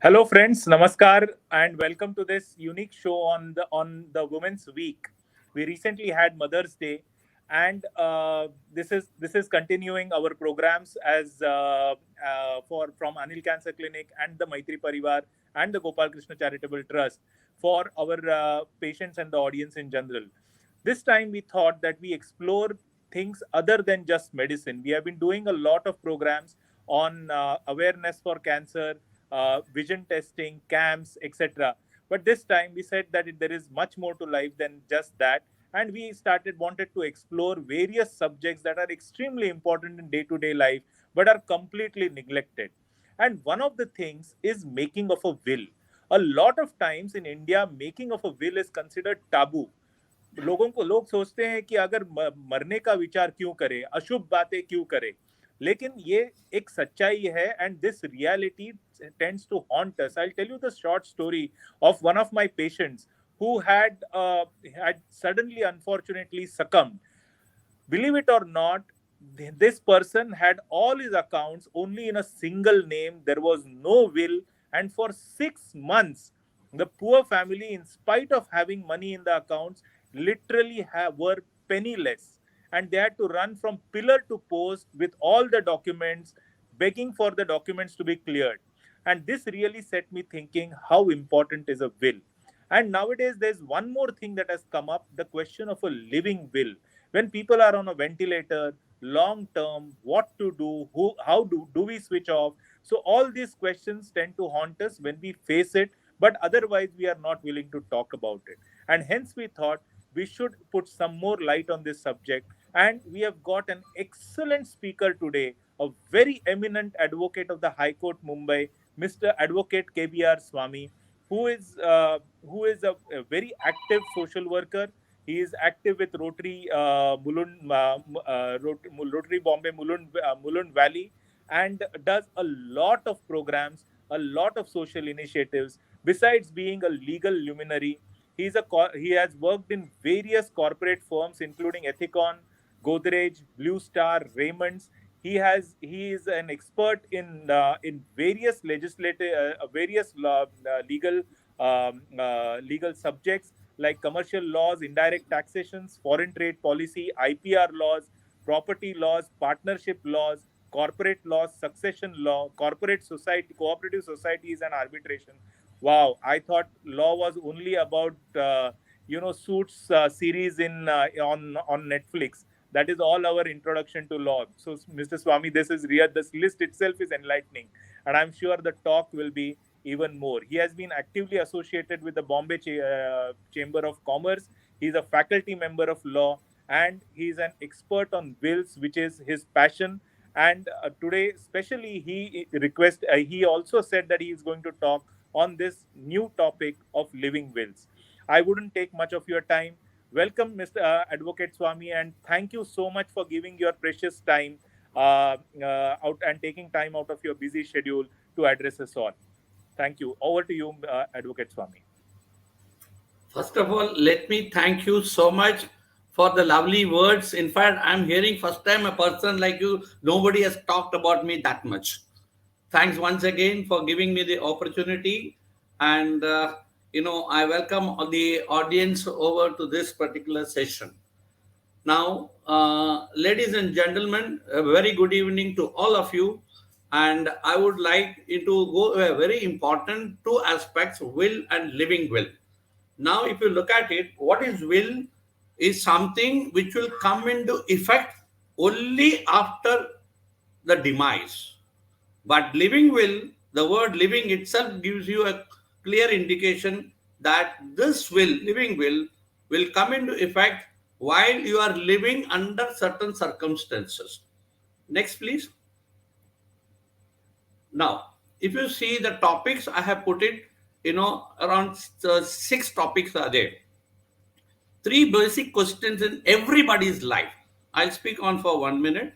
Hello, friends. Namaskar, and welcome to this unique show on the Women's Week. We recently had Mother's Day, and this is continuing our programs as for from Anil Cancer Clinic and the Maitri Parivar and the Gopal Krishna Charitable Trust for our patients and the audience in general. This time, we thought that we explore things other than just medicine. We have been doing a lot of programs on awareness for cancer, vision testing, camps, etc. But this time we said that there is much more to life than just that, and we wanted to explore various subjects that are extremely important in day-to-day life but are completely neglected. And one of the things is making of a will. A lot of times in India, making of a will is considered taboo. लोग सोचते हैं कि अगर मरने का विचार क्यों करें, अशुभ बातें क्यों करें, लेकिन ये एक सच्चाई है. And this reality tends to haunt us. I'll tell you the short story of one of my patients who had suddenly unfortunately succumbed. Believe it or not, this person had all his accounts only in a single name. There was no will, and for 6 months, the poor family, in spite of having money in the accounts, literally were penniless, and they had to run from pillar to post with all the documents, begging for the documents to be cleared. And this really set me thinking how important is a will. And nowadays, there's one more thing that has come up: the question of a living will. When people are on a ventilator, long term, what to do, how do we switch off? So all these questions tend to haunt us when we face it, but otherwise we are not willing to talk about it. And hence we thought we should put some more light on this subject. And we have got an excellent speaker today, a very eminent advocate of the High Court Mumbai, Mr. Advocate 𝐀𝐧𝐢𝐴 Swamy, who is a very active social worker. He is active with Rotary Bombay Mulund Valley, and does a lot of programs, a lot of social initiatives. Besides being a legal luminary, he has worked in various corporate firms, including Ethicon, Godrej, Blue Star, Raymonds. He is an expert in various legal subjects like commercial laws, indirect taxations, foreign trade policy, IPR laws, property laws, partnership laws, corporate laws, succession law, corporate society, cooperative societies, and arbitration. Wow, I thought law was only about Suits series in on Netflix. That is all our introduction to law. So, Mr. Swamy, this is real. This list itself is enlightening, and I'm sure the talk will be even more. He has been actively associated with the Bombay Chamber of Commerce. He's a faculty member of law, and he's an expert on wills, which is his passion. And today, especially, he also said that he is going to talk on this new topic of living wills. I wouldn't take much of your time. Welcome, Mr. Advocate Swamy, and thank you so much for giving your precious time out and taking time out of your busy schedule to address us all. Thank you. Over to you, Advocate Swamy. First of all, let me thank you so much for the lovely words. In fact, I'm hearing first time a person like you, nobody has talked about me that much. Thanks once again for giving me the opportunity. And, I welcome the audience over to this particular session. Now, ladies and gentlemen, a very good evening to all of you. And I would like to go a very important two aspects, will and living will. Now, if you look at it, what is will is something which will come into effect only after the demise. But living will, the word living itself gives you a clear indication that this living will come into effect while you are living under certain circumstances. Next, please. Now, if you see the topics, I have put it, around 6 topics are there. 3 basic questions in everybody's life. I'll speak on for 1 minute.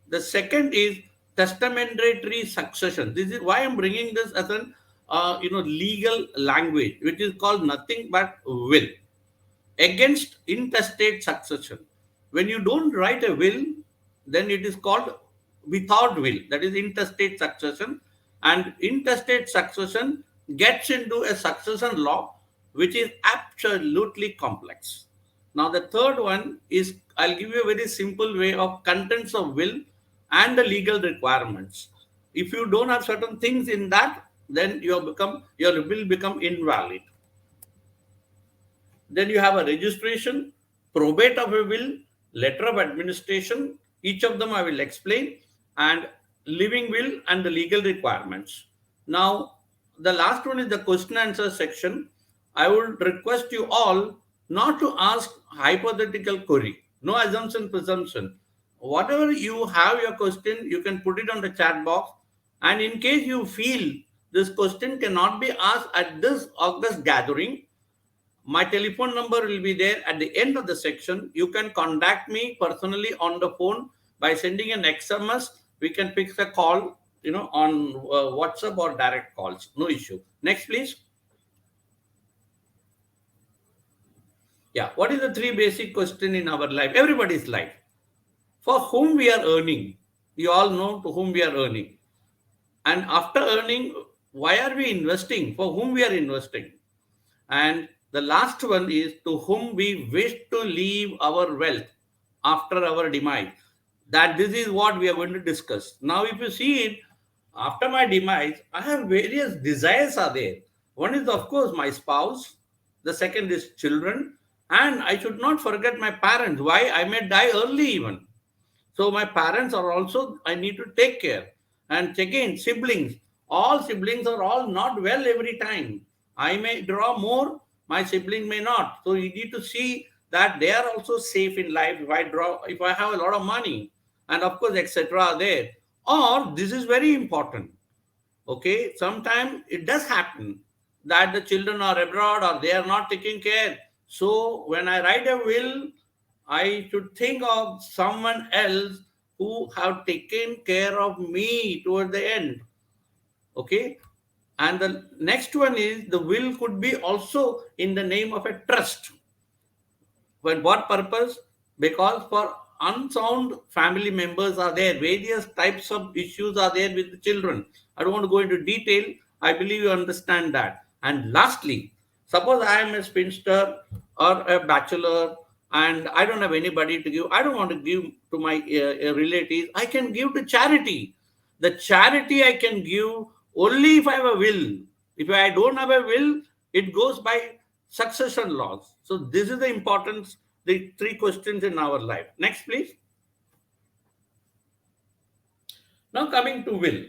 The second is testamentary succession. This is why I'm bringing this as an legal language, which is called nothing but will. Against intestate succession. When you don't write a will, then it is called without will. That is intestate succession. And intestate succession gets into a succession law which is absolutely complex. Now, the third one is, I'll give you a very simple way of contents of will and the legal requirements. If you don't have certain things in that, then your will become invalid. Then you have a registration, probate of a will, letter of administration. Each of them I will explain, and living will and the legal requirements. Now, the last one is the question answer section. I would request you all not to ask hypothetical query. No assumption, presumption. Whatever you have your question, you can put it on the chat box. And in case you feel this question cannot be asked at this August gathering, my telephone number will be there at the end of the section. You can contact me personally on the phone by sending an SMS. We can pick a call, on WhatsApp or direct calls. No issue. Next, please. Yeah. What is the three basic question in our life? Everybody's life. For whom we are earning. You all know to whom we are earning. And after earning, why are we investing? For whom we are investing? And the last one is to whom we wish to leave our wealth after our demise. That this is what we are going to discuss. Now, if you see it, after my demise, I have various desires are there. One is, of course, my spouse. The second is children. And I should not forget my parents. Why? I may die early even. So my parents are also, I need to take care. And again, siblings. All siblings are all not well every time. I may draw more, my sibling may not. So you need to see that they are also safe in life. If I have a lot of money, and of course, etc. are there. Or this is very important. Okay, sometimes it does happen that the children are abroad or they are not taking care. So when I write a will, I should think of someone else who have taken care of me toward the end. Okay. And the next one is the will could be also in the name of a trust. For what purpose? Because for unsound family members are there, various types of issues are there with the children. I don't want to go into detail. I believe you understand that. And lastly, suppose I am a spinster or a bachelor and I don't have anybody to give. I don't want to give to my relatives. I can give to charity. The charity I can give only if I have a will. If I don't have a will, it goes by succession laws. So this is the importance, the three questions in our life. Next, please. Now coming to will.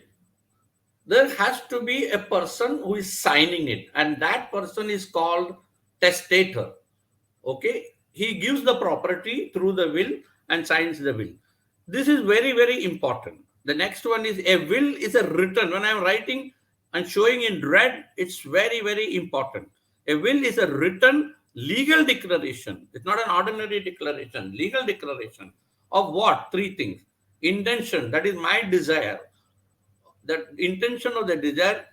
There has to be a person who is signing it, and that person is called testator. Okay, he gives the property through the will and signs the will. This is very, very important. The next one is a will is a written. When I am writing and showing in red, it's very, very important. A will is a written legal declaration. It's not an ordinary declaration. Legal declaration of what? Three things. Intention, that is my desire. The intention of the desire,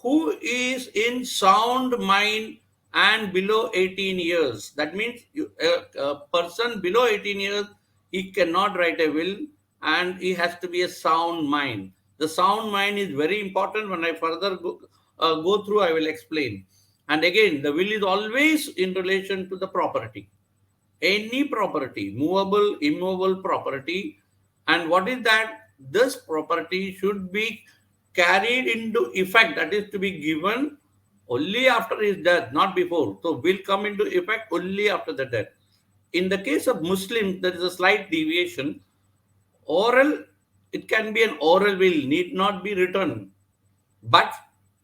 who is in sound mind and below 18 years. That means a person below 18 years, he cannot write a will and he has to be a sound mind. The sound mind is very important. When I further go through, I will explain. And again, the will is always in relation to the property. Any property, movable, immovable property. And what is that? This property should be carried into effect, that is to be given only after his death, not before. So will come into effect only after the death. In the case of Muslims, there is a slight deviation. Oral, it can be an oral will, need not be written. But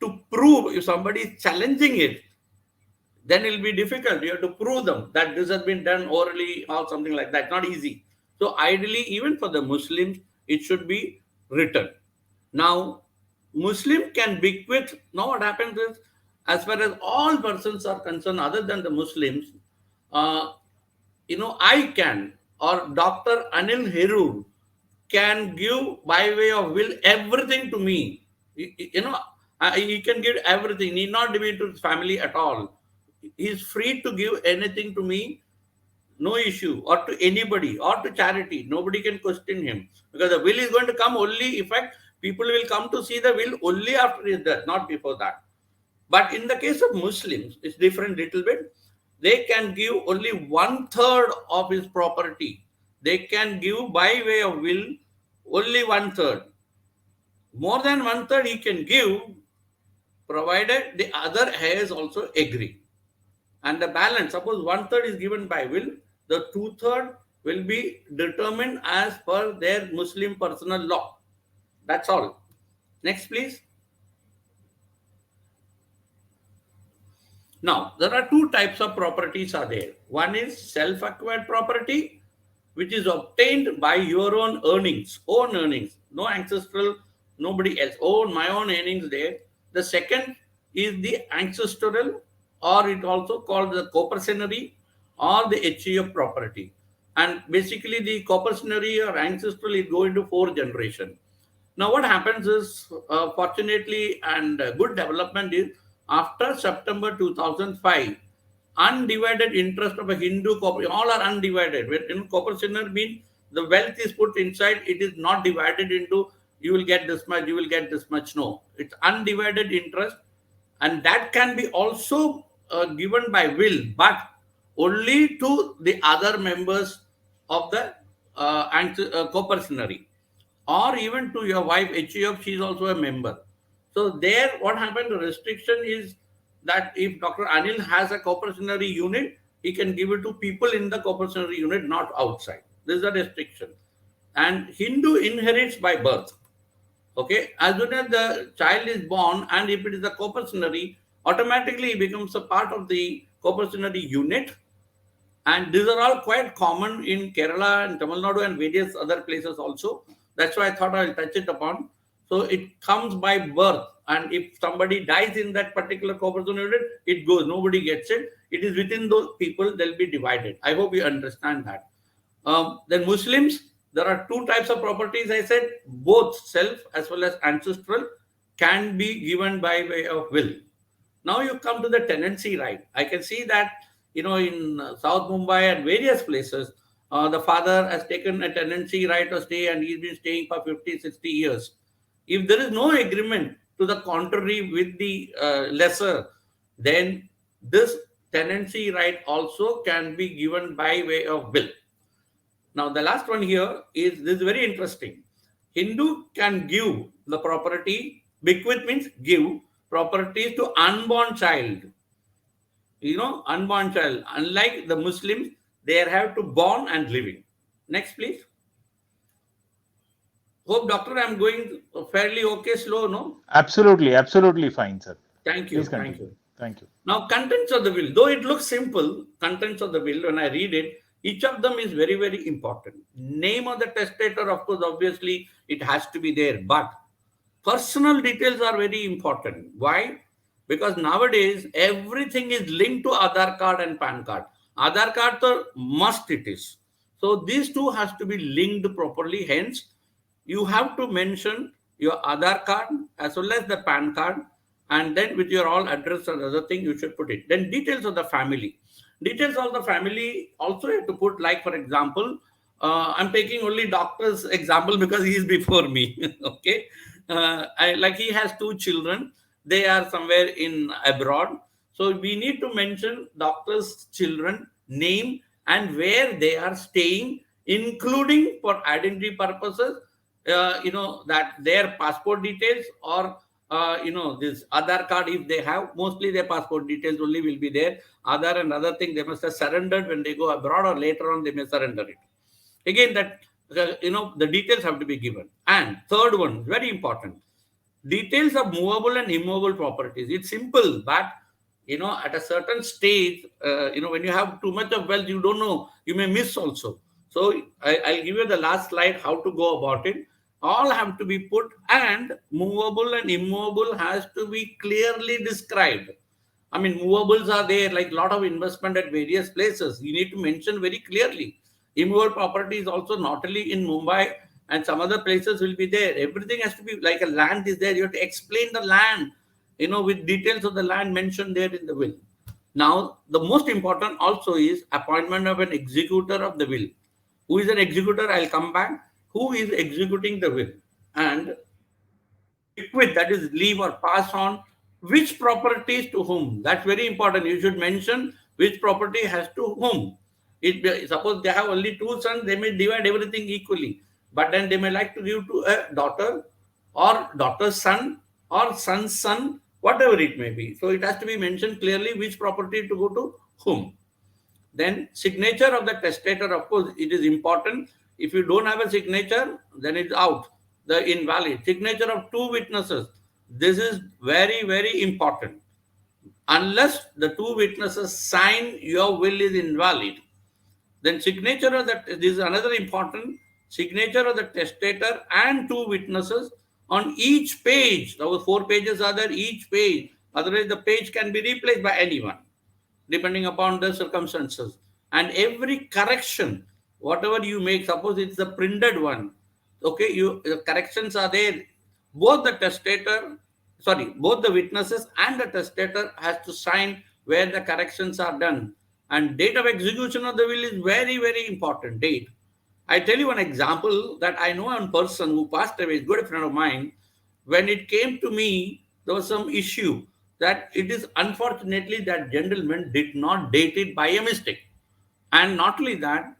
to prove, if somebody is challenging it, then it will be difficult. You have to prove them that this has been done orally or something like that. Not easy. So ideally, even for the Muslims, it should be written. Now, Muslim can bequeath. Now what happens is, as far as all persons are concerned, other than the Muslims, I can, or Dr. Anil Heroor can give by way of will everything to me. He can give everything. He need not give it to his family at all. He is free to give anything to me, no issue, or to anybody, or to charity. Nobody can question him, because the will is going to come only effect. People will come to see the will only after his death, not before that. But in the case of Muslims, it's different little bit. They can give only one third of his property. They can give by way of will only one third. More than one third he can give, provided the other heirs also agree. And the balance, suppose one third is given by will, the two third will be determined as per their Muslim personal law. That's all. Next, please. Now, there are two types of properties are there. One is self-acquired property, which is obtained by your own earnings, no ancestral, nobody else, my own earnings there. The second is the ancestral, or it also called the coparcenary or the HEF property. And basically the coparcenary or ancestral is going to 4 generations. Now, what happens is, fortunately, and good development is after September 2005, undivided interest of a Hindu copper, all are undivided. When in copper sinner means the wealth is put inside, it is not divided into you will get this much, you will get this much. No, it's undivided interest, and that can be also given by will, but only to the other members of the coparcenary, or even to your wife HEF, she is also a member. So there, what happened? The restriction is that if Dr. Anil has a coparcenary unit, he can give it to people in the coparcenary unit, not outside. This is a restriction. And Hindu inherits by birth. Okay, as soon as the child is born, and if it is a coparcenary, automatically he becomes a part of the coparcenary unit. And these are all quite common in Kerala and Tamil Nadu and various other places also. That's why I thought I'll touch it upon. So it comes by birth, and if somebody dies in that particular coparcenary unit, it goes. Nobody gets it. It is within those people, they'll be divided. I hope you understand that. Then Muslims, there are two types of properties. I said both self as well as ancestral can be given by way of will. Now you come to the tenancy right. I can see that in South Mumbai and various places, the father has taken a tenancy right to stay, and he's been staying for 50, 60 years. If there is no agreement to the contrary with the lesser, then this tenancy right also can be given by way of will. Now, the last one here is, this is very interesting. Hindu can give the property, bequeath means give properties to unborn child. Unborn child. Unlike the Muslims, they have to born and living. Next, please. Hope, doctor, I'm going fairly okay, slow, no? Absolutely fine, sir. Thank you. Thank you. Thank you. Now, contents of the will, though it looks simple, contents of the will, when I read it, each of them is very, very important. Name of the testator, of course, obviously, it has to be there. But personal details are very important. Why? Because nowadays, everything is linked to Aadhaar card and PAN card. Aadhaar card, the must it is. So these two has to be linked properly. Hence, you have to mention your Aadhaar card as well as the PAN card. And then with your all address and other thing, you should put it. Then details of the family. Details of the family also you have to put, like, for example, I'm taking only doctor's example because he is before me. Okay. Like he has 2 children. They are somewhere in abroad. So we need to mention doctor's children, name, and where they are staying, including for identity purposes, that their passport details, or this Aadhaar card, if they have, mostly their passport details only will be there. Aadhaar and other thing they must have surrendered when they go abroad, or later on they may surrender it. Again, that the details have to be given. And third one, very important, details of movable and immovable properties. It's simple, but at a certain stage, when you have too much of wealth, you don't know, you may miss also. So I'll give you the last slide how to go about it. All have to be put, and movable and immovable has to be clearly described. I mean, movables are there, like a lot of investment at various places. You need to mention very clearly. Immovable property is also not only in Mumbai, and some other places will be there. Everything has to be, like a land is there. You have to explain the land, with details of the land mentioned there in the will. Now, the most important also is appointment of an executor of the will. Who is an executor? I'll come back. Who is executing the will? And bequeath, that is leave or pass on which properties to whom. That's very important. You should mention which property has to whom. Suppose they have only two sons, they may divide everything equally. But then they may like to give to a daughter or daughter's son or son's son, whatever it may be. So it has to be mentioned clearly which property to go to whom. Then signature of the testator, of course, it is important. If you don't have a signature, then it's out, the invalid. Signature of two witnesses. This is very, very important. Unless the two witnesses sign, your will is invalid. Then signature of the, this is another important, signature of the testator and two witnesses on each page. Those 4 pages are there, each page. Otherwise, the page can be replaced by anyone, depending upon the circumstances. And every correction, whatever you make, suppose it's the printed one, okay, the corrections are there. Both the testator, both the witnesses and the testator has to sign where the corrections are done. And date of execution of the will is very, very important, date. I tell you one example that I know one person who passed away, a good friend of mine. When it came to me, there was some issue that it is unfortunately that gentleman did not date it by a mistake. And not only that,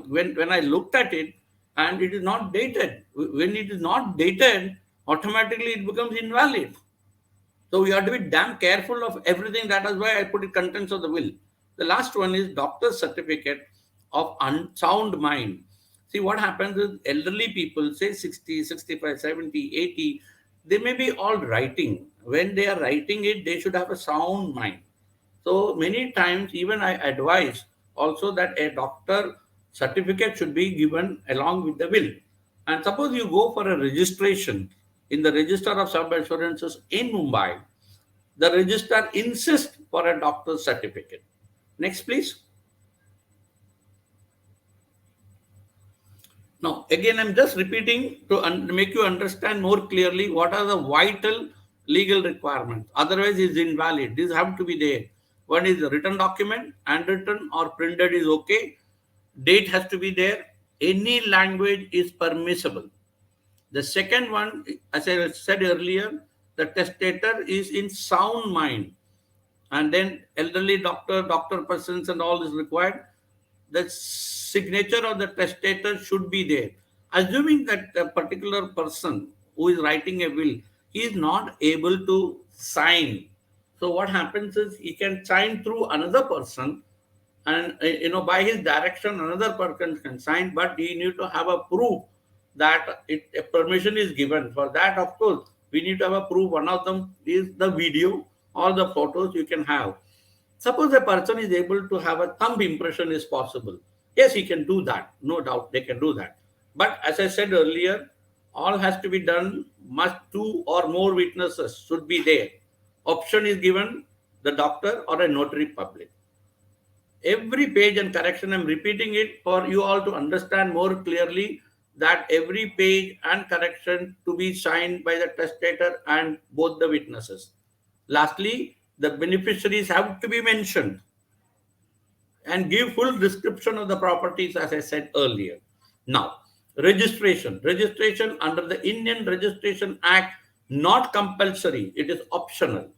when I looked at it and it is not dated, when it is not dated, automatically it becomes invalid. So we have to be damn careful of everything. That is why I put it contents of the will. The last one is doctor's certificate of unsound mind. See, what happens is elderly people, say 60, 65, 70, 80, they may be all writing. When they are writing it, they should have a sound mind. So many times, even I advise also that a doctor certificate should be given along with the will. And suppose you go for a registration in the Register of Sub-Assurances in Mumbai, the registrar insists for a doctor's certificate. Next, please. Now, again, I'm just repeating to make you understand more clearly what are the vital legal requirements. Otherwise, it's invalid. These have to be there. One is a written document, handwritten or printed is okay. Date has to be there. Any language is permissible. The second one, as I said earlier, the testator is in sound mind. And then elderly doctor persons and all is required. The signature of the testator should be there. Assuming that a particular person who is writing a will, he is not able to sign. So what happens is he can sign through another person, and by his direction another person can sign, but he need to have a proof that a permission is given. For that, of course, we need to have a proof. One of them is the video or the photos you can have. Suppose a person is able to have a thumb impression is possible. Yes, he can do that. No doubt they can do that. But as I said earlier, all has to be done, must 2 or more witnesses should be there. Option is given, the doctor or a notary public. Every page and correction, I'm repeating it for you all to understand more clearly, that every page and correction to be signed by the testator and both the witnesses. Lastly, the beneficiaries have to be mentioned and give full description of the properties as I said earlier. Now, registration. Registration under the Indian Registration Act, not compulsory, it is optional.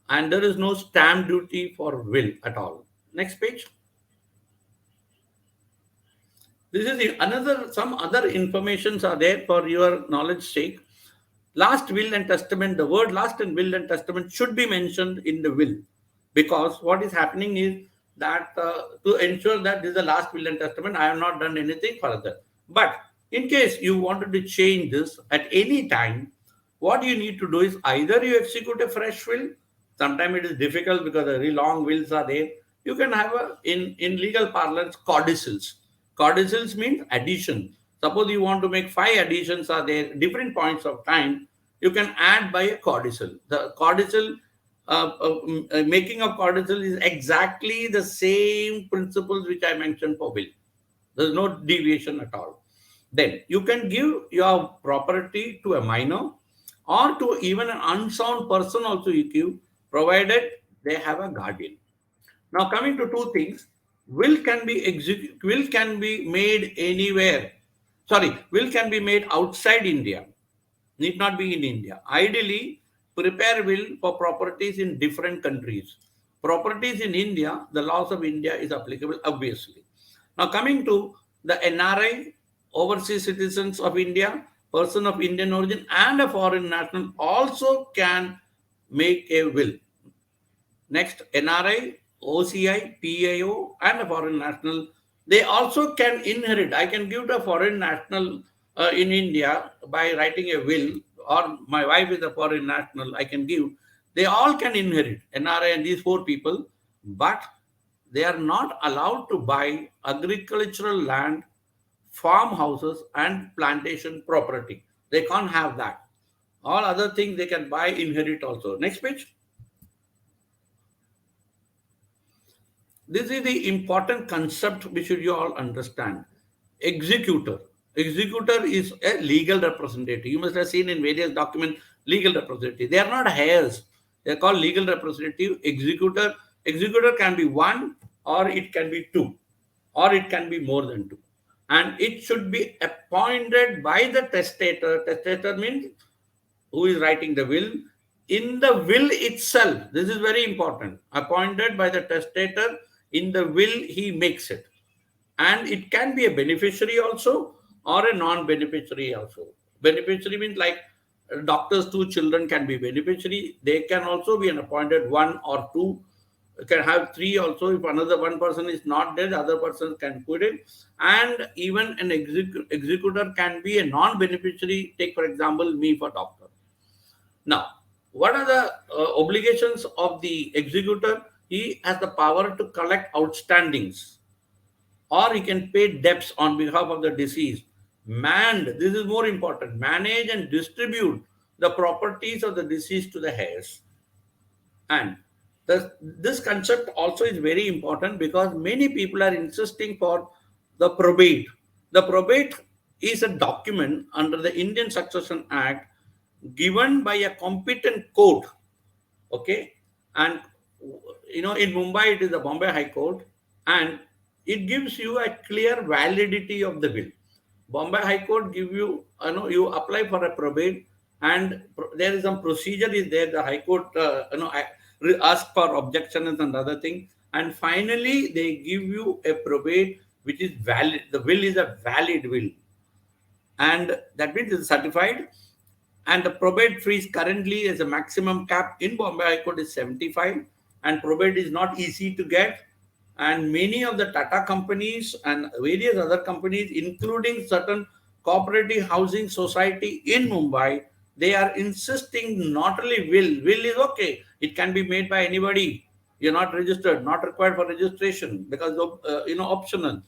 And there is no stamp duty for will at all. Next page. This is some other informations are there for your knowledge sake. Last will and testament, the word last and will and testament should be mentioned in the will, because what is happening is that to ensure that this is the last will and testament, I have not done anything further. But in case you wanted to change this at any time, what you need to do is either you execute a fresh will. Sometimes it is difficult because very long wills are there. You can have in legal parlance, codicils. Codicils means addition. Suppose you want to make 5 additions are there, different points of time, you can add by a codicil. The codicil, making of codicil is exactly the same principles which I mentioned for will. There's no deviation at all. Then you can give your property to a minor or to even an unsound person also you give, provided they have a guardian. Now coming to 2 things, will can be made anywhere. Will can be made outside India, need not be in India. Ideally, prepare will for properties in different countries. Properties in India, the laws of India is applicable, obviously. Now, coming to the NRI, overseas citizens of India, person of Indian origin, and a foreign national also can make a will. Next, NRI, OCI, PIO, and a foreign national, they also can inherit. I can give to a foreign national in India by writing a will, or my wife is a foreign national, I can give. They all can inherit, NRI and these four people, but they are not allowed to buy agricultural land, farmhouses, and plantation property. They can't have that. All other things they can buy, inherit also. Next page. This is the important concept which you all understand. Executor. Executor is a legal representative. You must have seen in various documents legal representative. They are not heirs. They are called legal representative. Executor. Executor can be one, or it can be two, or it can be more than two. And it should be appointed by the testator. Testator means who is writing the will. In the will itself, this is very important, appointed by the testator, in the will he makes it. And it can be a beneficiary also, or a non-beneficiary also. Beneficiary means like doctor's two children can be beneficiary. They can also be an appointed one or two. Can have three also. If another one person is not dead, other person can put it. And even an executor can be a non-beneficiary. Take for example me for doctor. Now, what are the obligations of the executor? He has the power to collect outstandings, or he can pay debts on behalf of the deceased. This is more important, manage and distribute the properties of the deceased to the heirs. And this concept also is very important because many people are insisting for the probate. The probate is a document under the Indian Succession Act given by a competent court. Okay. And in Mumbai it is the Bombay High Court, and it gives you a clear validity of the will. Bombay High Court give you, you apply for a probate, and there is some procedure is there. The High Court, ask for objections and other things, and finally they give you a probate which is valid. The will is a valid will, and that means it's certified. And the probate fees currently is a maximum cap in Bombay High Court is 75, and probate is not easy to get. And many of the Tata companies and various other companies, including certain cooperative housing society in Mumbai, they are insisting not only will is okay, it can be made by anybody. You're not registered, not required for registration because of optional.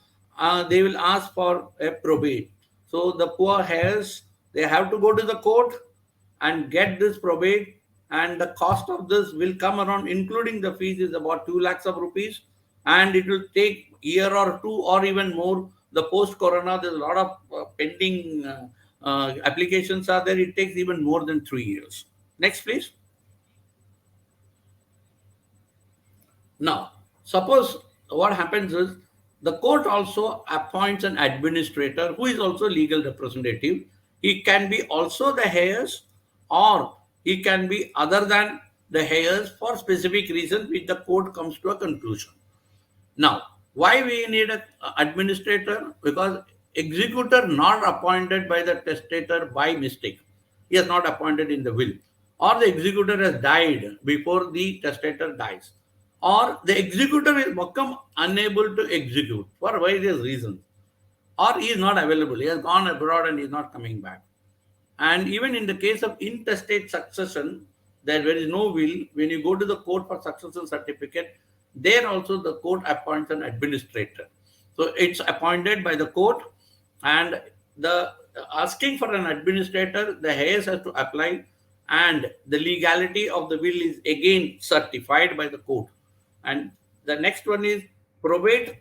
They will ask for a probate. So the poor heirs, they have to go to the court and get this probate, and the cost of this will come around, including the fees, is about 2 lakhs of rupees, and it will take year or two or even more. The post-corona, there's a lot of pending applications are there. It takes even more than 3 years. Next, please. Now, suppose what happens is the court also appoints an administrator who is also legal representative. He can be also the heirs, or he can be other than the heirs for specific reasons which the court comes to a conclusion. Now, why we need an administrator? Because executor not appointed by the testator by mistake. He is not appointed in the will, or the executor has died before the testator dies, or the executor will become unable to execute for various reasons, or he is not available. He has gone abroad and he is not coming back. And even in the case of intestate succession, there is no will. When you go to the court for succession certificate, there also the court appoints an administrator. So it's appointed by the court, and the asking for an administrator, the heirs has to apply, and the legality of the will is again certified by the court. And the next one is probate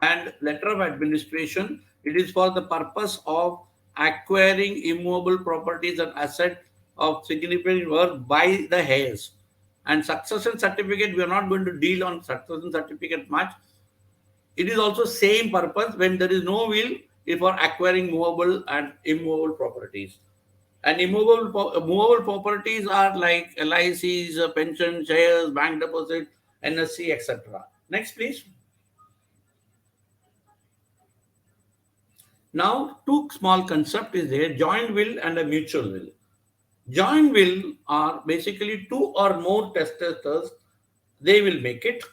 and letter of administration. It is for the purpose of acquiring immovable properties and assets of significant worth by the heirs. And succession certificate, we are not going to deal on succession certificate much. It is also same purpose when there is no will, is for acquiring movable and immovable properties. And movable properties are like LICs, pension, shares, bank deposit, NSC, etc. Next, please. Now, two small concept is there: joint will and a mutual will. Joint will are basically two or more testators. They will make it,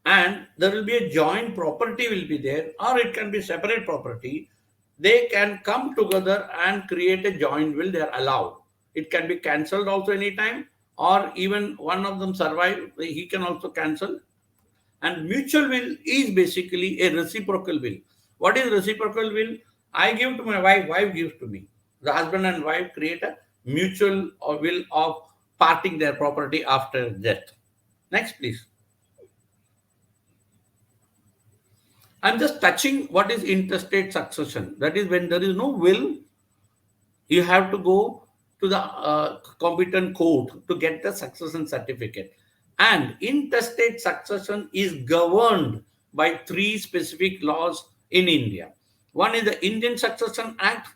and there will be a joint property will be there, or it can be separate property. They can come together and create a joint will. They are allowed. It can be cancelled also anytime, or even one of them survive, he can also cancel. And mutual will is basically a reciprocal will. What is reciprocal will? I give to my wife, wife gives to me. The husband and wife create a mutual will of parting their property after death. Next, please. I'm just touching what is intestate succession. That is, when there is no will, you have to go to the competent court to get the succession certificate. And intestate succession is governed by three specific laws in India. One is the Indian Succession Act.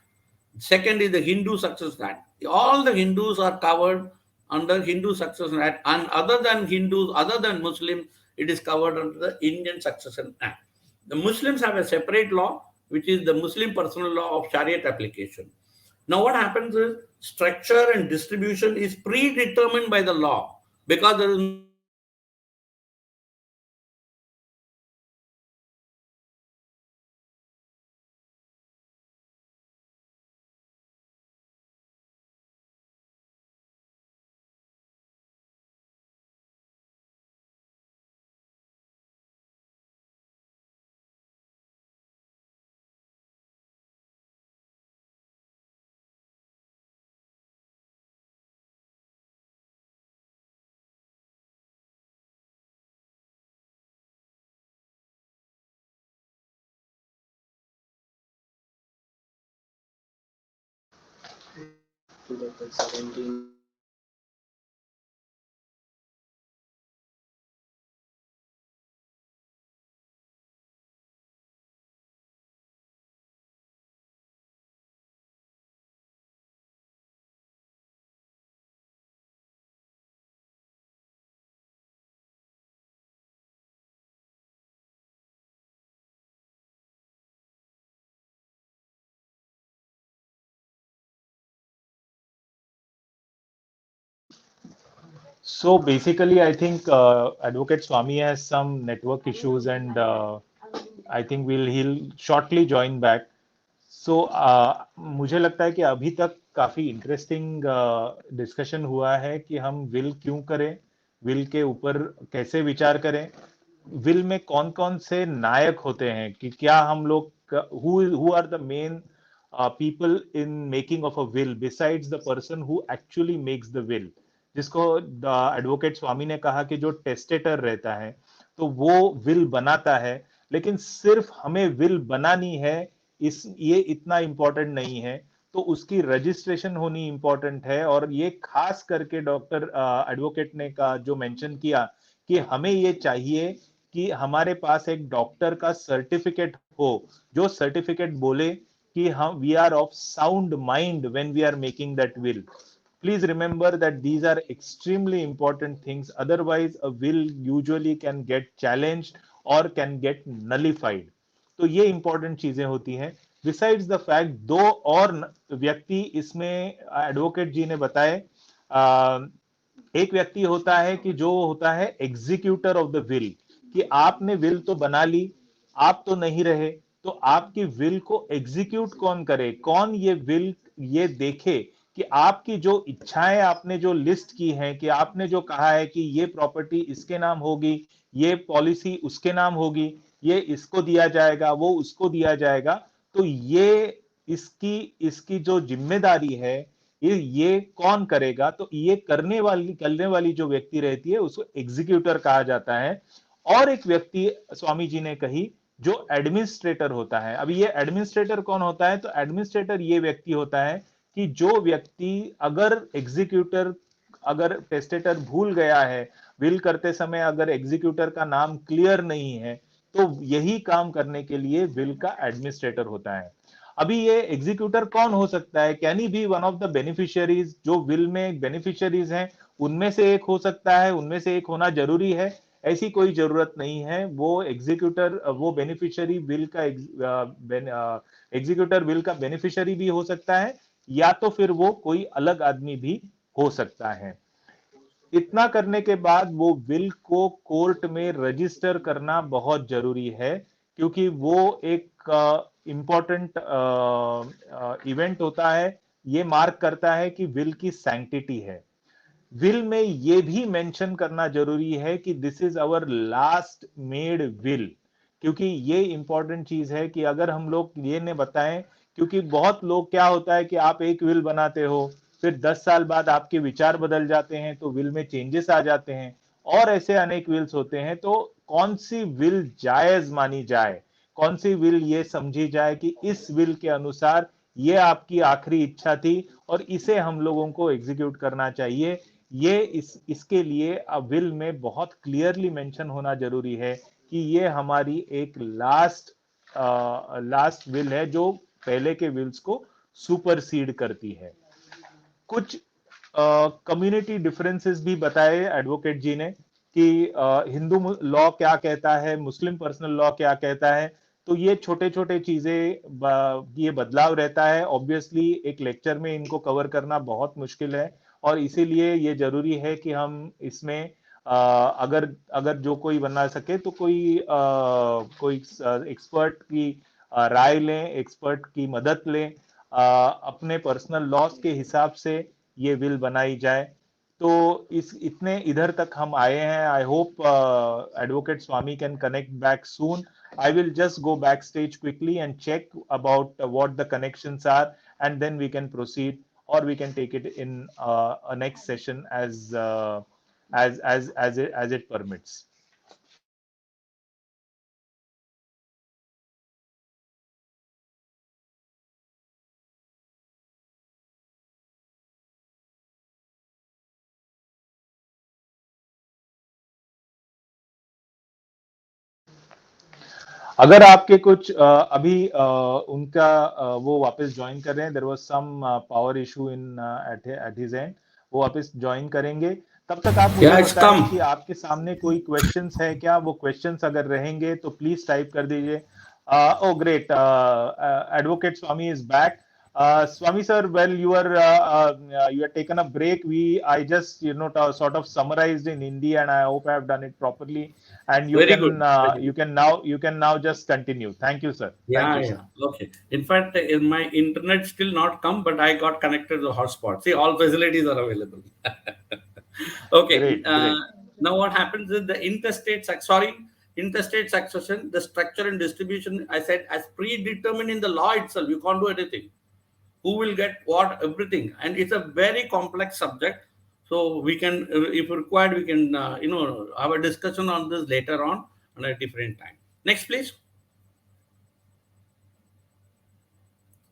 Second is the Hindu Succession Act. All the Hindus are covered under Hindu Succession Act, and other than Hindus, other than Muslims, it is covered under the Indian Succession Act. The Muslims have a separate law, which is the Muslim Personal Law of Shariat application. Now, what happens is structure and distribution is predetermined by the law, because there is no will, there is no succession, there is no intestate succession. Therefore, distribution of property is predetermined by the law. Therefore, So basically, I think Advocate Swamy has some network issues, and I think he'll shortly join back. सो मुझे लगता है कि अभी तक काफी interesting discussion हुआ है कि हम विल क्यों करें, विल के ऊपर कैसे विचार करें, विल में कौन कौन से नायक होते हैं, कि क्या हम लोग who are the main people in making of a will besides the person who actually makes the will, जिसको एडवोकेट स्वामी ने कहा कि जो टेस्टेटर रहता है तो वो विल बनाता है, लेकिन सिर्फ हमें विल बनानी है इस ये इतना इंपॉर्टेंट नहीं है, तो उसकी रजिस्ट्रेशन होनी इंपॉर्टेंट है। और ये खास करके डॉक्टर एडवोकेट ने का जो मेंशन किया कि हमें ये चाहिए कि हमारे पास एक डॉक्टर का सर्टिफिकेट हो, जो सर्टिफिकेट बोले कि हम we are of sound mind when we are making that will. Please remember that these are extremely important things. Otherwise, a will usually can get challenged or can get nullified. तो ये important चीजें होती हैं। Besides the fact, दो और व्यक्ति इसमें advocate जी ने बताए। एक व्यक्ति होता है कि जो होता है एग्जीक्यूटर ऑफ द विल, कि आपने विल तो बना ली, आप तो नहीं रहे, तो आपकी विल को एग्जीक्यूट कौन करे, कौन ये विल ये देखे कि आपकी जो इच्छाएं आपने जो लिस्ट की हैं, कि आपने जो कहा है कि ये प्रॉपर्टी इसके नाम होगी, ये पॉलिसी उसके नाम होगी, ये इसको दिया जाएगा, वो उसको दिया जाएगा, तो ये इसकी इसकी जो जिम्मेदारी है ये कौन करेगा, तो ये करने वाली जो व्यक्ति रहती है उसको एग्जीक्यूटर कहा जाता है। और एक व्यक्ति स्वामी जी ने कही जो एडमिनिस्ट्रेटर होता है। अब ये एडमिनिस्ट्रेटर कौन होता है, तो एडमिनिस्ट्रेटर ये व्यक्ति होता है कि जो व्यक्ति अगर एग्जीक्यूटर अगर टेस्टेटर भूल गया है, विल करते समय अगर एग्जीक्यूटर का नाम क्लियर नहीं है, तो यही काम करने के लिए विल का एडमिनिस्ट्रेटर होता है। अभी ये एग्जीक्यूटर कौन हो सकता है? Can he be one of the beneficiaries? जो विल में बेनिफिशियरीज हैं उनमें से एक हो सकता है, उनमें से एक होना जरूरी है? ऐसी कोई जरूरत नहीं है। वो एग्जीक्यूटर, वो बेनिफिशियरी विल का एग्जीक्यूटर विल का बेनिफिशियरी भी हो सकता है, या तो फिर वो कोई अलग आदमी भी हो सकता है। इतना करने के बाद वो विल को कोर्ट में रजिस्टर करना बहुत जरूरी है, क्योंकि वो एक इंपॉर्टेंट इवेंट होता है। ये मार्क करता है कि विल की सैंक्टिटी है। विल में ये भी मेंशन करना जरूरी है कि this is our last made will, क्योंकि ये इंपॉर्टेंट चीज है कि अगर हम लोग ये ने बताएं, क्योंकि बहुत लोग क्या होता है कि आप एक विल बनाते हो, फिर 10 साल बाद आपके विचार बदल जाते हैं तो विल में चेंजेस आ जाते हैं, और ऐसे अनेक विल्स होते हैं। तो कौन सी विल जायज मानी जाए, कौन सी विल ये समझी जाए कि इस विल के अनुसार ये आपकी आखिरी इच्छा थी और इसे हम लोगों को एग्जीक्यूट करना चाहिए, ये इसके लिए विल में बहुत क्लियरली मेंशन होना जरूरी है कि ये हमारी एक लास्ट विल है जो पहले के विल्स को सुपरसीड करती है। कुछ कम्युनिटी डिफरेंसेस भी बताए एडवोकेट जी ने कि हिंदू लॉ क्या कहता है, मुस्लिम पर्सनल लॉ क्या कहता है। तो ये छोटे छोटे चीजें, ये बदलाव रहता है। ऑब्वियसली एक लेक्चर में इनको कवर करना बहुत मुश्किल है, और इसीलिए ये जरूरी है कि हम इसमें अगर अगर जो कोई बना सके तो कोई एक्सपर्ट की राय लें, एक्सपर्ट की मदद लें, अपने पर्सनल लॉस के हिसाब से ये विल बनाई जाए। तो इस इतने इधर तक हम आए हैं। I hope advocate Swami can connect back soon. I will just go backstage quickly and check about what the connections are, and then we can proceed, or we can take it in a next session as it permits. अगर आपके कुछ अभी उनका वो वापस join कर रहे हैं, there was some power issue in at his end, वो वापस ज्वाइन करेंगे। तब तक आप मुझे Yeah, it's बताएं come. कि आपके सामने कोई क्वेश्चंस है क्या? वो क्वेश्चंस अगर रहेंगे तो प्लीज टाइप कर दीजिए। Oh great, advocate Swami is back. Swami sir, well, you are taken a break. I just sort of summarized in Hindi, and I hope I have done it properly. And Very good. Very good. you can now just continue. Thank you, sir. Thank Yeah, you, sir. yeah. Okay. In fact, my internet still not come, but I got connected to the hotspot. See, all facilities are available. Okay. Great, great. Now, what happens is the intestate succession, the structure and distribution, I said, as predetermined in the law itself. You can't do anything. Who will get what, everything. And it's a very complex subject. So we can, if required, we can, have a discussion on this later on at a different time. Next, please.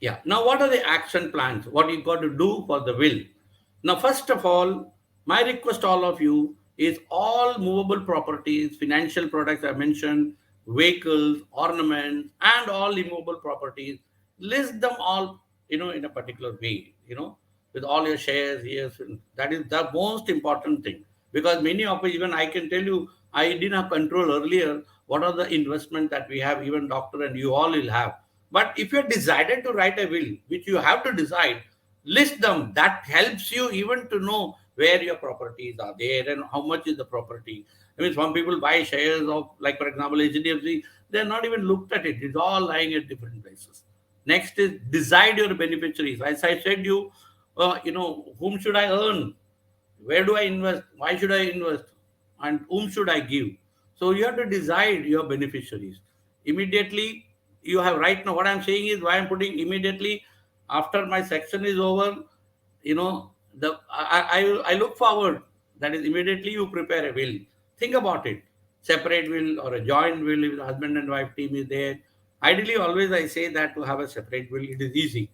Yeah. Now, what are the action plans? What you got to do for the will? Now, first of all, my request to all of you is all movable properties, financial products I mentioned, vehicles, ornaments, and all immovable properties. List them all, in a particular way, with all your shares. Yes, that is the most important thing, because many of us, even I can tell you, I didn't have control earlier. What are the investment that we have? Even doctor and you all will have. But if you decided to write a will, which you have to decide, list them. That helps you even to know where your properties are there and how much is the property. I mean, some people buy shares of, like, for example, HDFC, they're not even looked at it. It's all lying at different places. Next is decide your beneficiaries. As I said, whom should I earn? Where do I invest? Why should I invest? And whom should I give? So you have to decide your beneficiaries. Immediately, you have right now, what I'm saying is why I'm putting immediately after my section is over, I look forward. That is, immediately you prepare a will. Think about it. Separate will or a joint will if the husband and wife team is there. Ideally, always I say that to have a separate will, it is easy,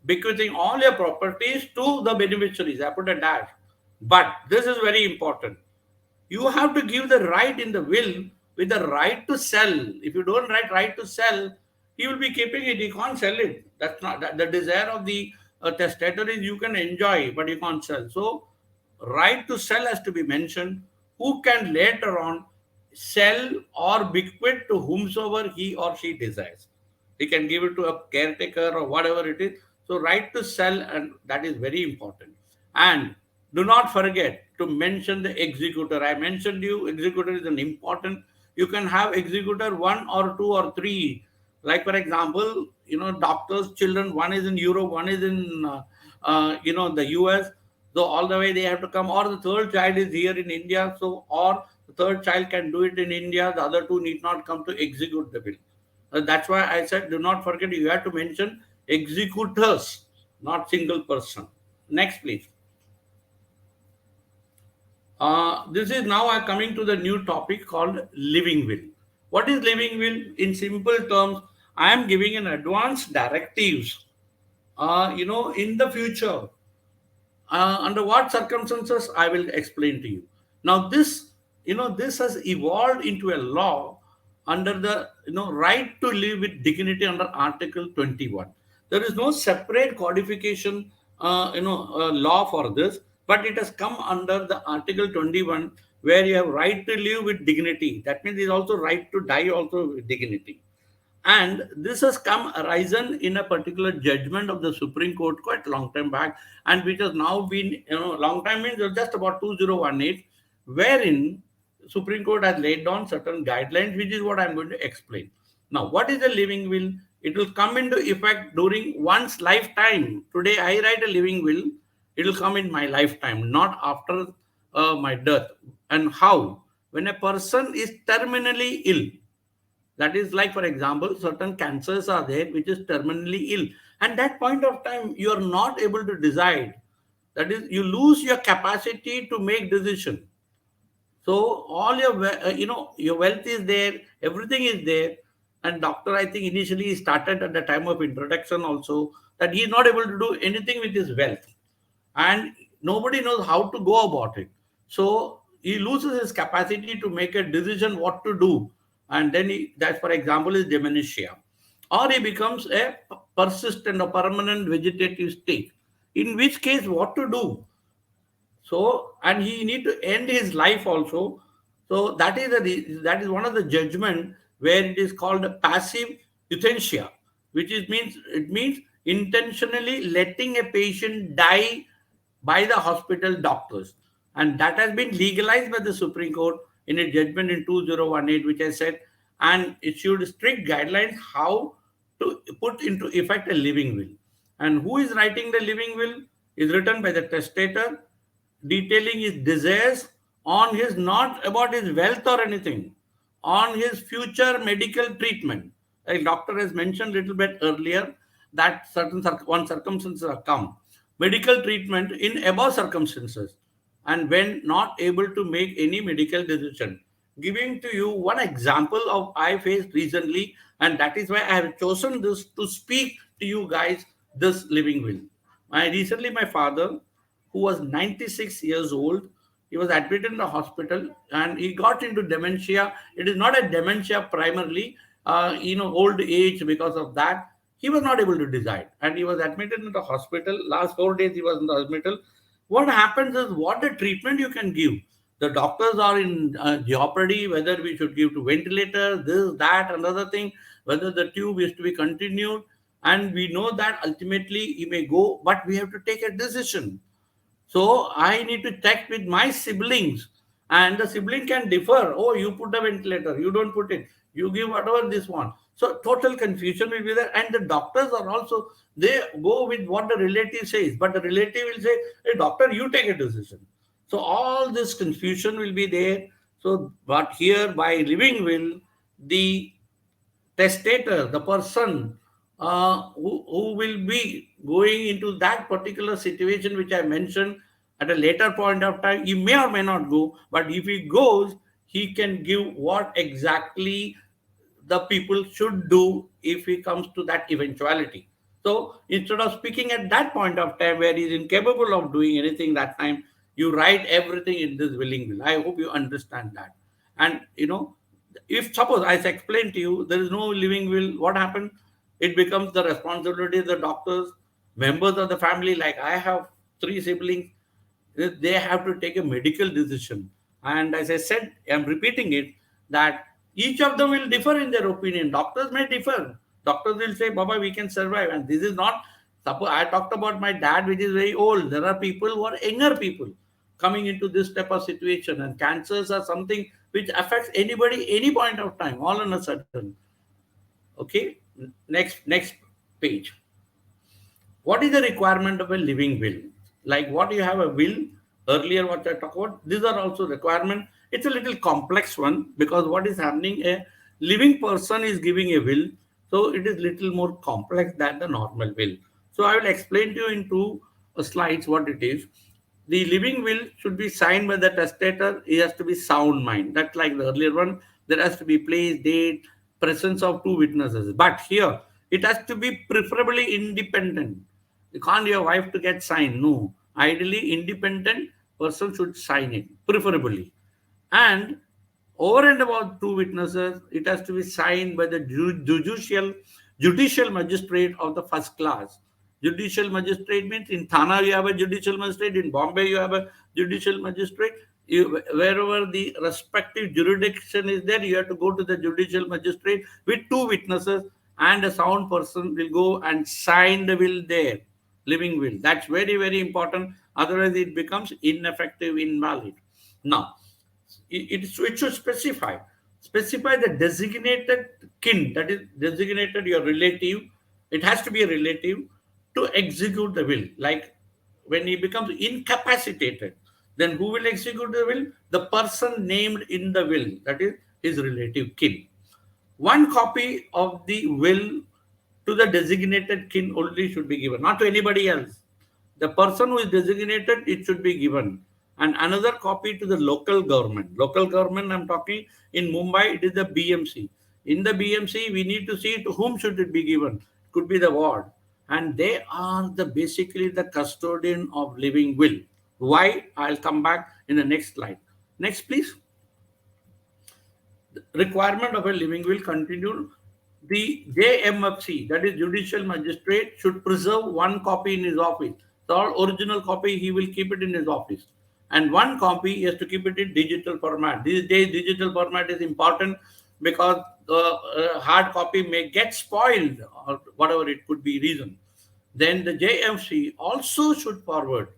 bequeathing all your properties to the beneficiaries. I put a dash. But this is very important. You have to give the right in the will with the right to sell. If you don't write right to sell, he will be keeping it. He can't sell it. That's not the desire of the testator is you can enjoy, but you can't sell. So, right to sell has to be mentioned. Who can later on sell or bequeath to whomsoever he or she desires. He can give it to a caretaker or whatever it is. So, right to sell, and that is very important. And do not forget to mention the executor. I mentioned you, executor is an important. You can have executor one or two or three. Like for example, doctors, children. One is in Europe, one is in the US. So all the way they have to come. Or the third child is here in India. So or the third child can do it in India. The other two need not come to execute the bill. That's why I said do not forget you have to mention executors, not single person. Next, please. This is now I'm coming to the new topic called living will. What is living will? In simple terms, I am giving an advanced directives. In the future, under what circumstances I will explain to you. Now, this has evolved into a law under the right to live with dignity under Article 21. There is no separate codification, law for this, but it has come under the Article 21, where you have right to live with dignity. That means there is also right to die also with dignity. And this has come arisen in a particular judgment of the Supreme Court quite a long time back, and which has now been, long time means just about 2018, wherein Supreme Court has laid down certain guidelines, which is what I'm going to explain. Now, what is a living will? It will come into effect during one's lifetime. Today, I write a living will. It will come in my lifetime, not after my death. And how? When a person is terminally ill, that is like, for example, certain cancers are there which is terminally ill. And that point of time, you are not able to decide. That is, you lose your capacity to make decision. So all your wealth is there, everything is there. And doctor, I think initially started at the time of introduction also that he is not able to do anything with his wealth. And nobody knows how to go about it. So he loses his capacity to make a decision what to do. And then that, for example, is dementia. Or he becomes a persistent or permanent vegetative state. In which case, what to do? So, and he need to end his life also. So that is one of the judgment where it is called a passive euthanasia, which is means it means intentionally letting a patient die by the hospital doctors, and that has been legalized by the Supreme Court in a judgment in 2018, which I said, and issued strict guidelines how to put into effect a living will. And who is writing the living will is written by the testator, detailing his desires on his, not about his wealth or anything, on his future medical treatment. Like doctor has mentioned a little bit earlier that certain one circumstances have come. Medical treatment in above circumstances, and when not able to make any medical decision. Giving to you one example of I faced recently, and that is why I have chosen this to speak to you guys this living will. My father, who was 96 years old, he was admitted in the hospital and he got into dementia. It is not a dementia primarily, old age. Because of that, he was not able to decide, and he was admitted in the hospital. Last 4 days he was in the hospital. What happens is, what the treatment you can give, the doctors are in jeopardy, whether we should give to ventilator, this, that, another thing, whether the tube is to be continued. And we know that ultimately he may go, but we have to take a decision. So I need to check with my siblings, and the sibling can differ. Oh, you put a ventilator, you don't put it, you give whatever this one. So total confusion will be there. And the doctors are also, they go with what the relative says, but the relative will say, hey, doctor, you take a decision. So all this confusion will be there. So, but here by living will, the testator, the person who will be going into that particular situation which I mentioned at a later point of time, he may or may not go, but if he goes, he can give what exactly the people should do if he comes to that eventuality. So instead of speaking at that point of time where he is incapable of doing anything that time, you write everything in this willing will. I hope you understand that. And if suppose I explained to you there is no living will, what happened? It becomes the responsibility of the doctors, members of the family. Like I have three siblings, they have to take a medical decision. And as I said, I'm repeating it, that each of them will differ in their opinion. Doctors may differ. Doctors will say, Baba, we can survive. And this is not, suppose I talked about my dad, which is very old. There are people who are younger people coming into this type of situation. And cancers are something which affects anybody, any point of time, all on a sudden. Okay, next page. What is the requirement of a living will? Like what you have a will, earlier what I talked about, these are also requirement. It's a little complex one, because what is happening, a living person is giving a will, so it is little more complex than the normal will. So I will explain to you in two slides what it is. The living will should be signed by the testator. He has to be sound mind. That's like the earlier one. There has to be place, date, presence of two witnesses. But here, it has to be preferably independent. You can't your wife to get signed. No. Ideally, independent person should sign it, preferably. And over and above two witnesses, it has to be signed by the judicial magistrate of the first class. Judicial magistrate means in Thana you have a judicial magistrate, in Bombay you have a judicial magistrate. Wherever the respective jurisdiction is there, you have to go to the judicial magistrate with two witnesses, and a sound person will go and sign the will there, living will. That's very, very important. Otherwise, it becomes ineffective, invalid. Now, it should specify the designated kin, that is designated your relative. It has to be a relative to execute the will. Like when he becomes incapacitated, then who will execute the will? The person named in the will, that is his relative kin. One copy of the will to the designated kin only should be given, not to anybody else. The person who is designated, it should be given. And another copy to the local government. Local government, I'm talking in Mumbai, it is the BMC. In the BMC, we need to see to whom should it be given. It could be the ward. And they are basically the custodian of living will. Why? I'll come back in the next slide. Next, please. The requirement of a living will continue. The JMFC, that is Judicial Magistrate, should preserve one copy in his office. The original copy, he will keep it in his office. And one copy, he has to keep it in digital format. These days, digital format is important because the hard copy may get spoiled or whatever it could be reason. Then the JMC also should forward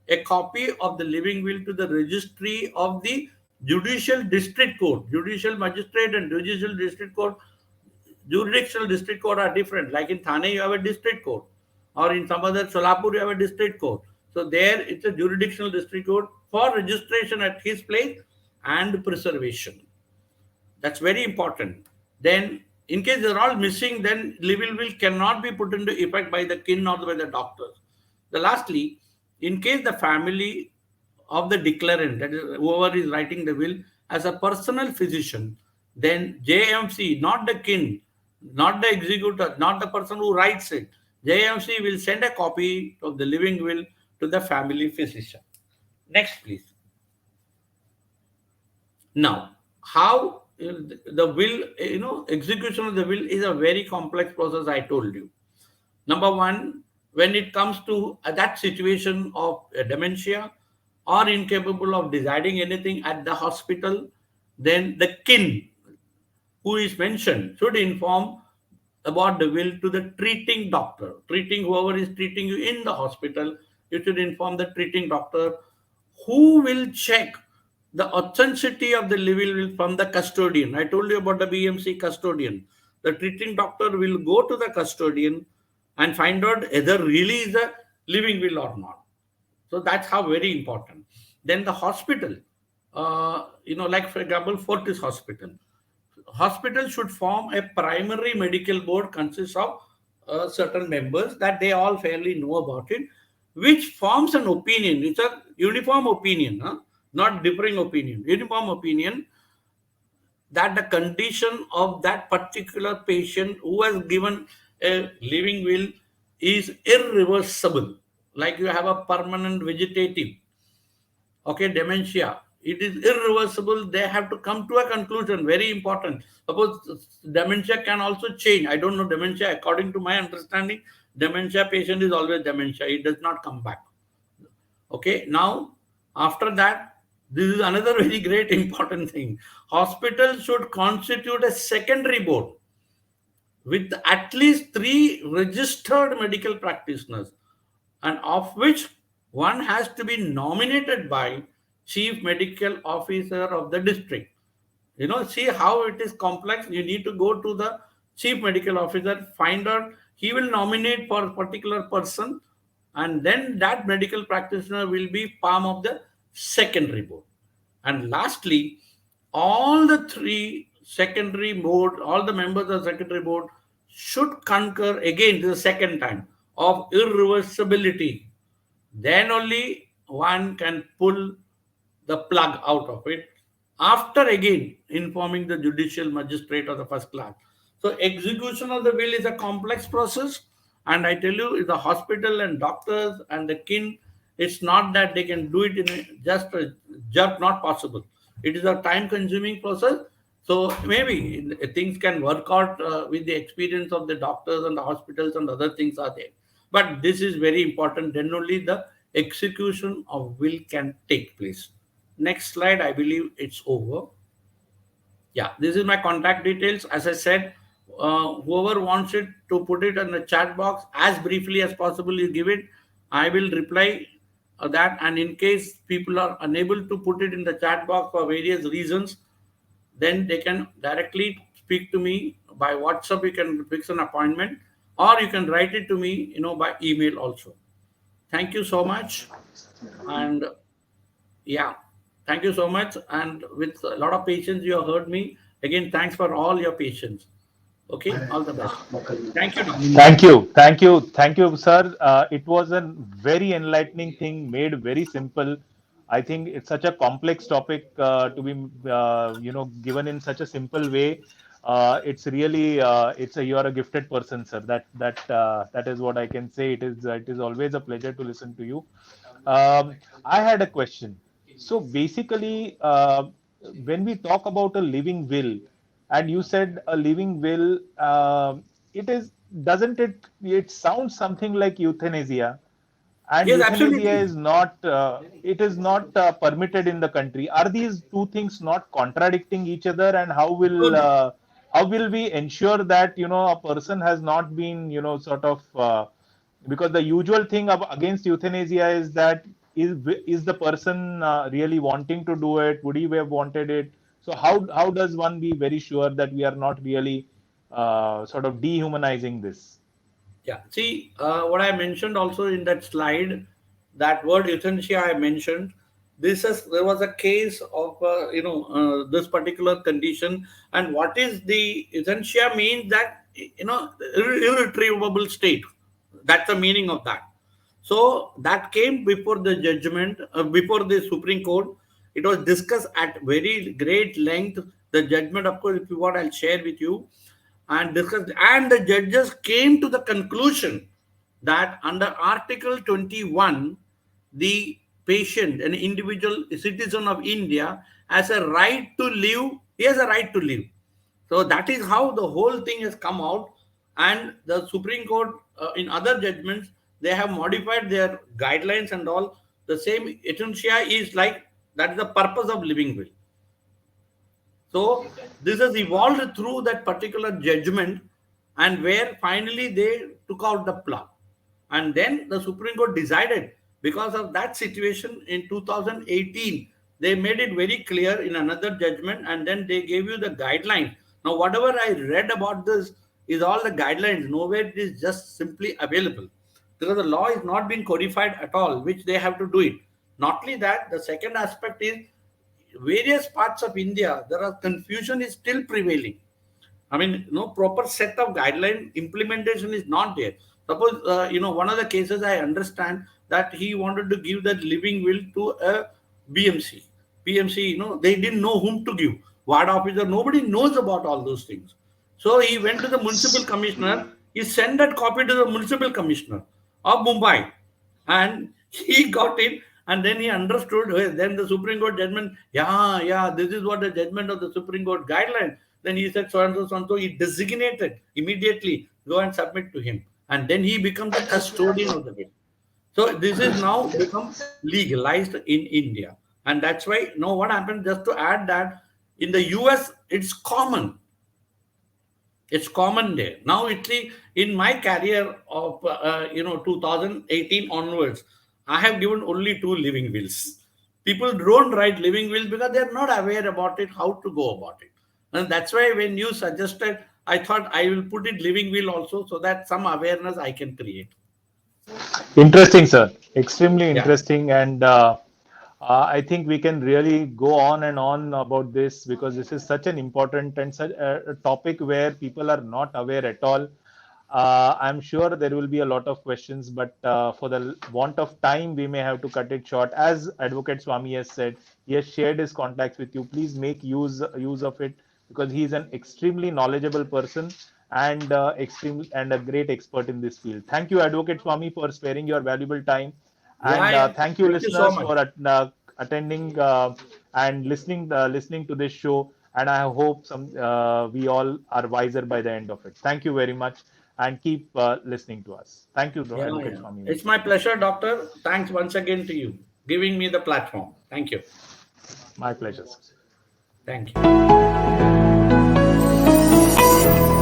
a copy of the living will to the registry of the Judicial District Court. Judicial Magistrate and Judicial District Court, jurisdictional district court are different. Like in Thane, you have a district court, or in some other Solapur, you have a district court. So there, it's a jurisdictional district court for registration at his place and preservation. That's very important. Then, in case they're all missing, then living will cannot be put into effect by the kin or by the doctors. Lastly, in case the family of the declarant, that is whoever is writing the will, as a personal physician, then JMC, not the kin, not the executor, not the person who writes it, JMC will send a copy of the living will to the family physician. Next, please. Now, how the will, execution of the will is a very complex process, I told you. Number one, when it comes to that situation of dementia or incapable of deciding anything at the hospital, then the kin who is mentioned should inform about the will to the treating doctor. Whoever is treating you in the hospital, you should inform the treating doctor, who will check the authenticity of the living will from the custodian. I told you about the BMC custodian. The treating doctor will go to the custodian and find out whether really is a living will or not. So that's how very important. Then the hospital, like for example, Fortis Hospital. Hospital should form a primary medical board, consists of certain members that they all fairly know about it, which forms an opinion. It's a uniform opinion, not differing opinion. Uniform opinion that the condition of that particular patient who has given a living will is irreversible. Like you have a permanent vegetative, dementia, it is irreversible. They have to come to a conclusion. Very important. Suppose dementia can also change. I don't know dementia. According to my understanding, dementia patient is always dementia. It does not come back. Okay. Now, after that, this is another very great important thing. Hospital should constitute a secondary board with at least 3 registered medical practitioners, and of which one has to be nominated by chief medical officer of the district. See how it is complex. You need to go to the chief medical officer, find out, he will nominate for a particular person, and then that medical practitioner will be palm of the secondary board. And lastly, all the 3 secondary board, all the members of the secondary board should concur again the second time of irreversibility. Then only one can pull the plug out of it, after again informing the judicial magistrate of the first class. So execution of the will is a complex process, and I tell you, the hospital and doctors and the kin, it's not that they can do it in just a jerk, not possible. It is a time-consuming process. So maybe things can work out with the experience of the doctors and the hospitals, and other things are there. But this is very important. Then only the execution of will can take place. Next slide, I believe it's over. Yeah, this is my contact details. As I said, whoever wants it to put it in the chat box as briefly as possible, you give it. I will reply that. And in case people are unable to put it in the chat box for various reasons, then they can directly speak to me by WhatsApp. You can fix an appointment, or you can write it to me, by email also. Thank you so much. And yeah, thank you so much. And with a lot of patience, you have heard me. Again, thanks for all your patience. Okay, all the best. Thank you. Thank you, sir. It was a very enlightening thing, made very simple. I think it's such a complex topic to be, given in such a simple way. It's really, you are a gifted person, sir. That is what I can say. It is always a pleasure to listen to you. I had a question. So basically, when we talk about a living will, and you said a living will, it is, doesn't it? It sounds something like euthanasia, and Yes, euthanasia absolutely. is not. It is not permitted in the country. Are these two things not contradicting each other? And No, no. how will we ensure that a person has not been sort of because the usual thing against euthanasia is that is the person really wanting to do it? Would he have wanted it? So how does one be very sure that we are not really sort of dehumanizing this? Yeah. See, what I mentioned also in that slide, that word euthanasia I mentioned. There was a case of this particular condition, and what is the euthanasia means that irretrievable state. That's the meaning of that. So that came before the judgment, before the Supreme Court. It was discussed at very great length. The judgment, of course, if you want, I'll share with you, and discussed. And the judges came to the conclusion that under Article 21, the patient, an individual citizen of India, has a right to live. He has a right to live. So that is how the whole thing has come out. And the Supreme Court, in other judgments, they have modified their guidelines and all. The same euthanasia is like, that is the purpose of living will. So this has evolved through that particular judgment, and where finally they took out the plug. And then the Supreme Court decided, because of that situation in 2018, they made it very clear in another judgment, and then they gave you the guidelines. Now, whatever I read about this is all the guidelines. Nowhere it is just simply available, because the law is not been codified at all, which they have to do it. Not only that, the second aspect is, various parts of India, there are confusion is still prevailing. I mean, no proper set of guideline implementation is not there. Suppose, one of the cases I understand that he wanted to give that living will to a BMC. PMC, they didn't know whom to give. Ward officer, nobody knows about all those things. So he went to the municipal commissioner. He sent that copy to the municipal commissioner of Mumbai, and he got it. And then he understood, then the Supreme Court judgment, yeah, this is what the judgment of the Supreme Court guideline. Then he said, so and so, so and so. He designated immediately, go and submit to him. And then he becomes the custodian of the will. So this is now become legalized in India. And that's why, what happened, just to add that, in the US, it's common. It's common there. Now, in my career of 2018 onwards, I have given only 2 living wills. People don't write living wills because they're not aware about it, how to go about it. And that's why when you suggested, I thought I will put it living will also, so that some awareness I can create. Interesting, sir. Extremely Yeah. interesting. And I think we can really go on and on about this, because this is such an important and such a topic where people are not aware at all. I'm sure there will be a lot of questions, but for the want of time, we may have to cut it short. As Advocate Swamy has said, he has shared his contacts with you. Please make use of it, because he is an extremely knowledgeable person and a great expert in this field. Thank you, Advocate Swamy, for sparing your valuable time. And thank you, so listeners, much. for attending and listening to this show. And I hope we all are wiser by the end of it. Thank you very much, and keep listening to us. Thank you, Advocate Swamy. It's my pleasure, Doctor. Thanks once again to you, giving me the platform. Thank you. My pleasure. Thank you.